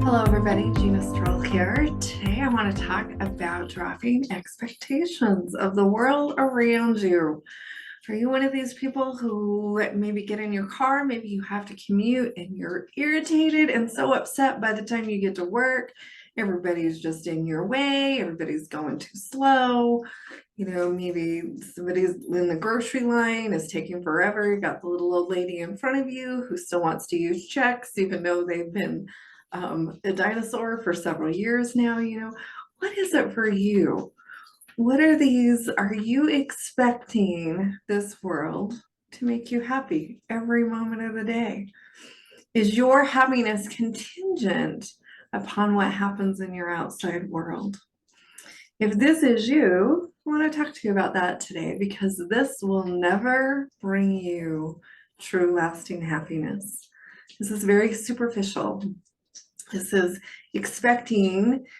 Hello, everybody. Gina Strole here. Today, I want to talk about dropping expectations of the world around you. Are you one of these people who maybe get in your car, maybe you have to commute and you're irritated and so upset by the time you get to work? Everybody's just in your way, everybody's going too slow. Maybe somebody's in the grocery line is taking forever. You got the little old lady in front of you who still wants to use checks, even though they've been a dinosaur for several years now. What is it for you? What are these? Are you expecting this world to make you happy every moment of the day? Is your happiness contingent upon what happens in your outside world? If this is you, I want to talk to you about that today because this will never bring you true lasting happiness. This is very superficial. This is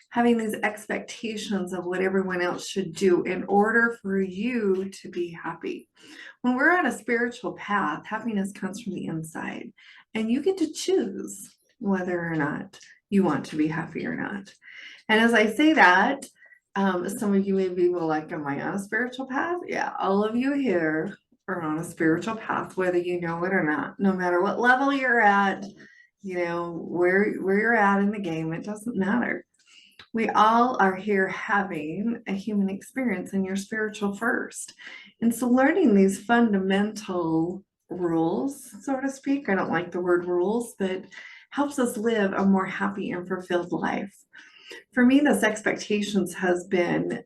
having these expectations of what everyone else should do in order for you to be happy. When we're on a spiritual path, happiness comes from the inside, and you get to choose whether or not you want to be happy or not. And as I say that, some of you may be like, am I on a spiritual path? Yeah, all of you here are on a spiritual path, whether you know it or not. No matter what level you're at, where you're at in the game, it doesn't matter. We all are here having a human experience, and you're spiritual first. And so learning these fundamental rules, so to speak, I don't like the word rules, but helps us live a more happy and fulfilled life. For me, this expectations has been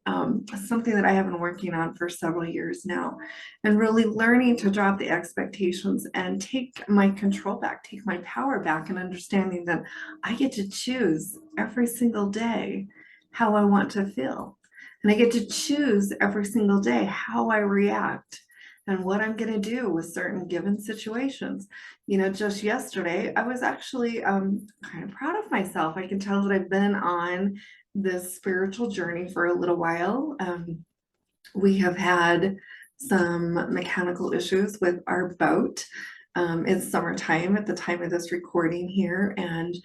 something that I have been working on for several years now, and really learning to drop the expectations and take my control back, take my power back, and understanding that I get to choose every single day how I want to feel. And I get to choose every single day how I react and what I'm going to do with certain given situations. Just yesterday, I was actually kind of proud of myself. I can tell that I've been on this spiritual journey for a little while. We have had some mechanical issues with our boat. It's summertime at the time of this recording here, and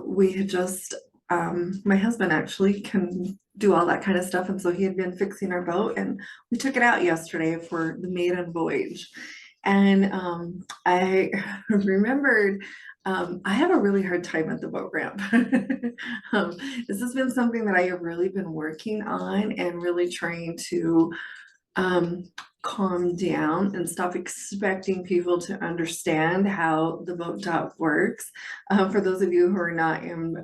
we had just my husband actually can do all that kind of stuff, and so he had been fixing our boat, and we took it out yesterday for the maiden voyage. And I remembered I have a really hard time at the boat ramp. This has been something that I have really been working on and really trying to calm down and stop expecting people to understand how the boat dock works. For those of you who are not in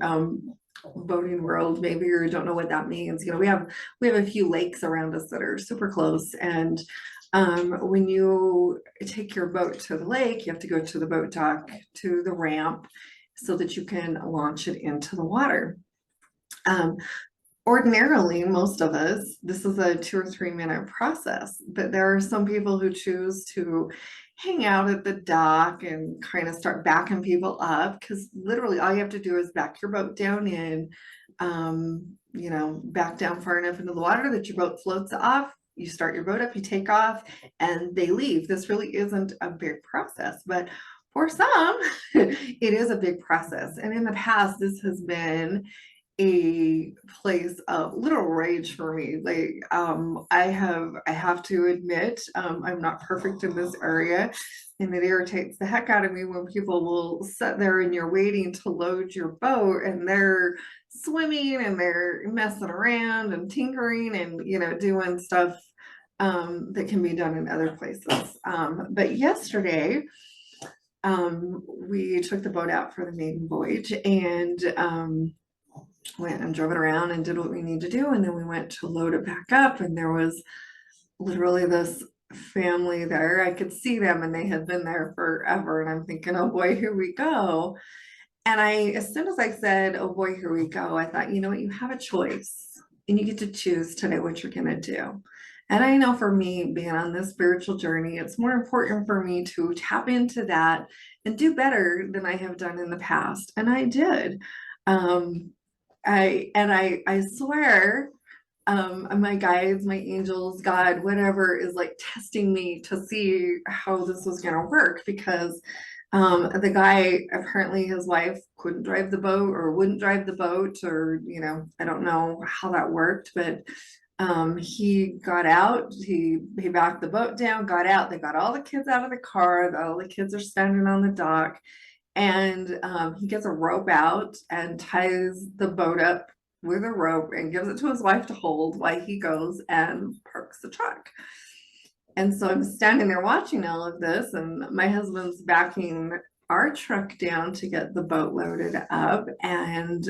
boating world, maybe you don't know what that means. We have a few lakes around us that are super close, and when you take your boat to the lake, you have to go to the boat dock, to the ramp, so that you can launch it into the water. Ordinarily, most of us, this is a 2 or 3 minute process, but there are some people who choose to hang out at the dock and kind of start backing people up, because literally all you have to do is back your boat down in, back down far enough into the water that your boat floats off. You start your boat up, you take off, and they leave. This really isn't a big process, but for some, it is a big process. And in the past, this has been a place of literal rage for me. Like, I have to admit, I'm not perfect in this area, and it irritates the heck out of me when people will sit there and you're waiting to load your boat and they're swimming and they're messing around and tinkering and doing stuff that can be done in other places. But yesterday, we took the boat out for the maiden voyage, and went and drove it around and did what we need to do, and then we went to load it back up, and there was literally this family there. I could see them, and they had been there forever, and I'm thinking, oh boy, here we go. And as soon as I said, oh boy, here we go, I thought, you know what, you have a choice, and you get to choose today what you're gonna do. And I know for me, being on this spiritual journey, it's more important for me to tap into that and do better than I have done in the past, and I did. I swear, my guides, my angels, God, whatever, is like testing me to see how this was going to work, because the guy, apparently his wife couldn't drive the boat or wouldn't drive the boat, or, I don't know how that worked, but he got out, he backed the boat down, got out, they got all the kids out of the car, all the kids are standing on the dock, and he gets a rope out and ties the boat up with a rope and gives it to his wife to hold while he goes and parks the truck. And so I'm standing there watching all of this, and my husband's backing our truck down to get the boat loaded up. And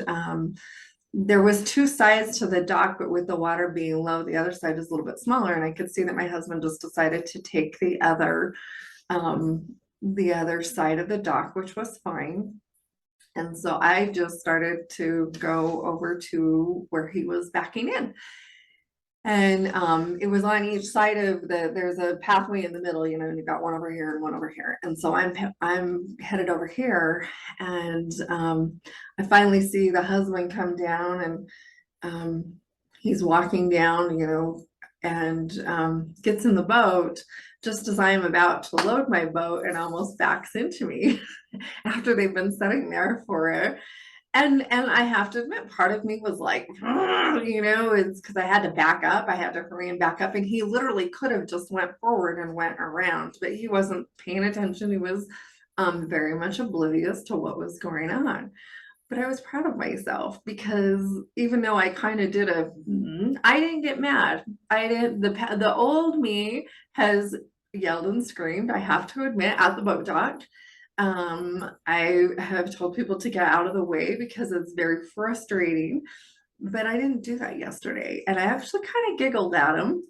there was two sides to the dock, but with the water being low, the other side is a little bit smaller. And I could see that my husband just decided to take the other side of the dock, which was fine. And so I just started to go over to where he was backing in. And it was on each side of there's a pathway in the middle, and you've got one over here and one over here. And so I'm headed over here, and I finally see the husband come down, and he's walking down, and gets in the boat just as I am about to load my boat, and almost backs into me after they've been sitting there for it. And I have to admit, part of me was like, it's because I had to back up. I had to hurry and back up. And he literally could have just went forward and went around, but he wasn't paying attention. He was very much oblivious to what was going on. But I was proud of myself, because even though I kind of did I didn't get mad. I didn't, the old me has yelled and screamed, I have to admit, at the boat dock. I have told people to get out of the way because it's very frustrating, but I didn't do that yesterday. And I actually kind of giggled at him.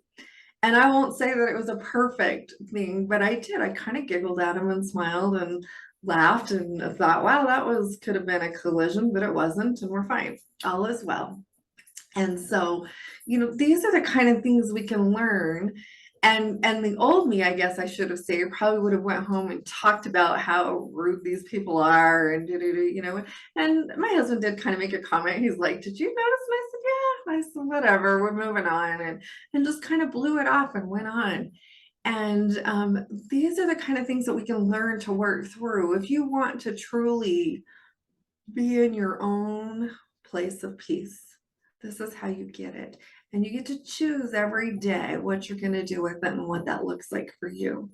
And I won't say that it was a perfect thing, but I did. I kind of giggled at him and smiled and laughed and thought, wow, could have been a collision, but it wasn't, and we're fine. All is well. And so, these are the kind of things we can learn. And the old me, I guess I should have said, probably would have went home and talked about how rude these people are, and and my husband did kind of make a comment. He's like, did you notice? And I said, yeah. I said, whatever, we're moving on, and just kind of blew it off and went on. And these are the kind of things that we can learn to work through. If you want to truly be in your own place of peace, this is how you get it. And you get to choose every day what you're going to do with it and what that looks like for you.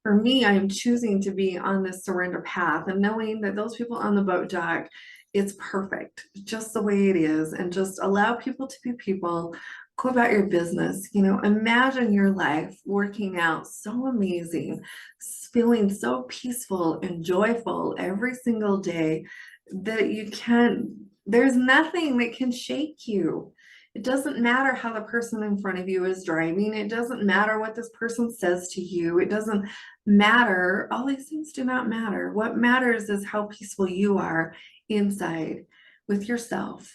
For me, I'm choosing to be on this surrender path, and knowing that those people on the boat dock, it's perfect just the way it is, and just allow people to be people. Go about your business. Imagine your life working out so amazing, feeling so peaceful and joyful every single day that there's nothing that can shake you. It doesn't matter how the person in front of you is driving. It doesn't matter what this person says to you. It doesn't matter. All these things do not matter. What matters is how peaceful you are inside with yourself,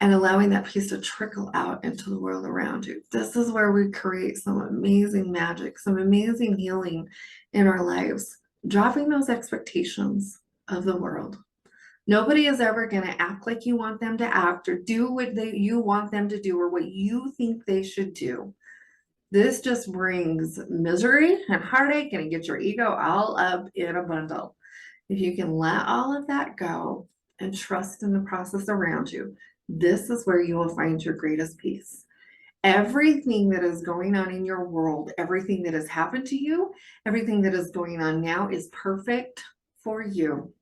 and allowing that peace to trickle out into the world around you. This is where we create some amazing magic, some amazing healing in our lives, dropping those expectations of the world. Nobody is ever going to act like you want them to act, or do what you want them to do, or what you think they should do. This just brings misery and heartache, and it gets your ego all up in a bundle. If you can let all of that go and trust in the process around you, this is where you will find your greatest peace. Everything that is going on in your world, everything that has happened to you, everything that is going on now is perfect for you.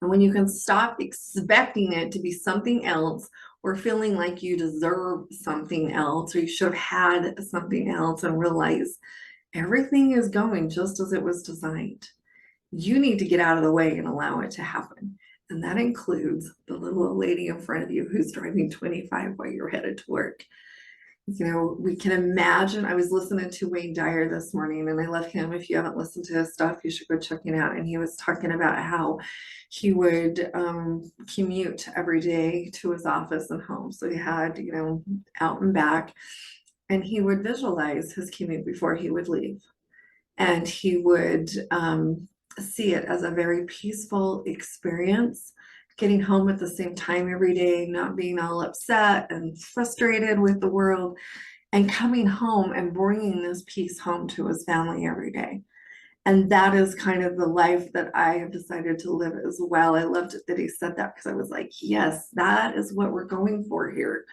And when you can stop expecting it to be something else, or feeling like you deserve something else, or you should have had something else, and realize everything is going just as it was designed, you need to get out of the way and allow it to happen. And that includes the little old lady in front of you who's driving 25 while you're headed to work. We can imagine. I was listening to Wayne Dyer this morning, and I love him. If you haven't listened to his stuff, you should go check it out. And he was talking about how he would commute every day to his office and home. So he had, out and back, and he would visualize his commute before he would leave. And he would see it as a very peaceful experience, getting home at the same time every day, not being all upset and frustrated with the world, and coming home and bringing this peace home to his family every day. And that is kind of the life that I have decided to live as well. I loved it that he said that because I was like, yes, that is what we're going for here.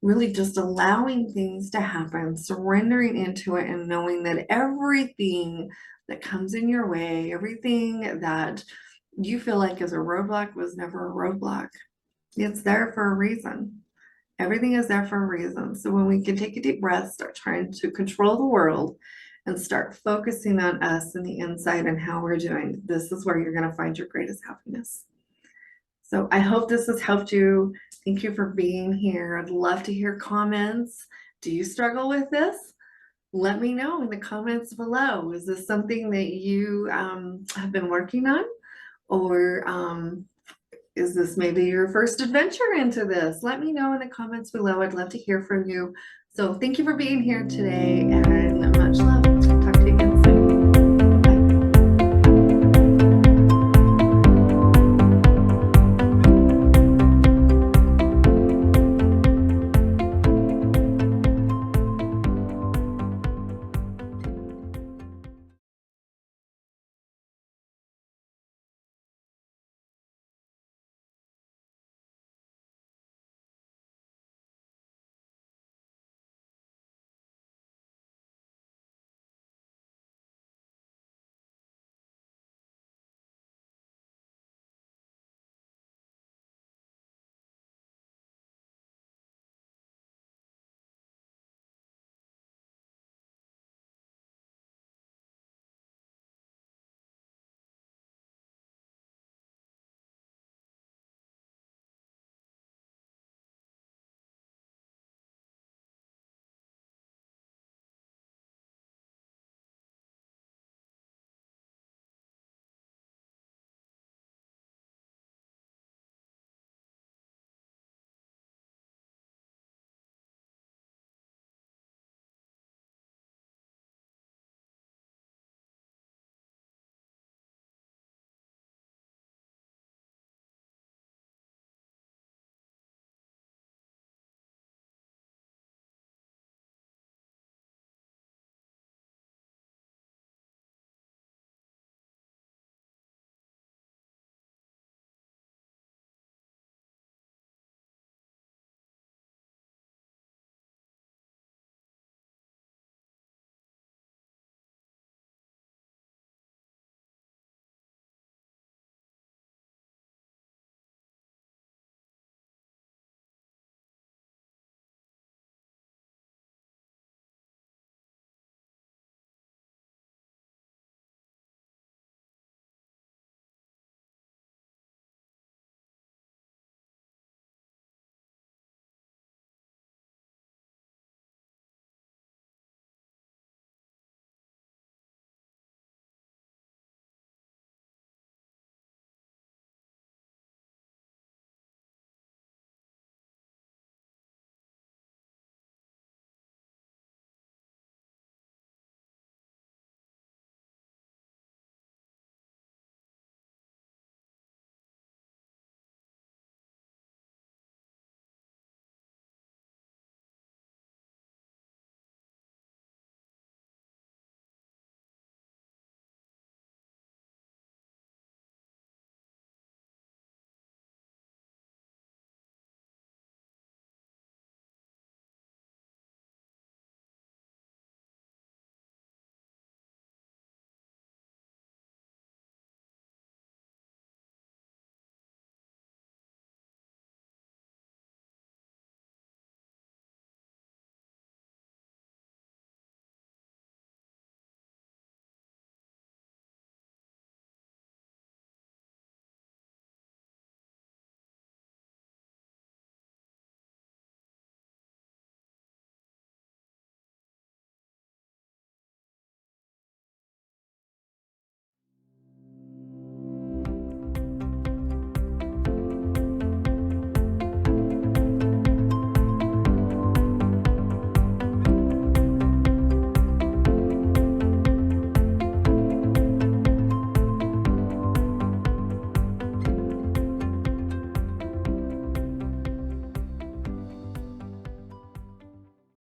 Really just allowing things to happen, surrendering into it, and knowing that everything that comes in your way, everything that you feel like is a roadblock was never a roadblock. It's there for a reason. Everything is there for a reason. So when we can take a deep breath, start trying to control the world and start focusing on us and the inside and how we're doing, this is where you're going to find your greatest happiness. So I hope this has helped you. Thank you for being here. I'd love to hear comments. Do you struggle with this? Let me know in the comments below. Is this something that you have been working on? Or is this maybe your first adventure into this? Let me know in the comments below. I'd love to hear from you. So thank you for being here today, and much love.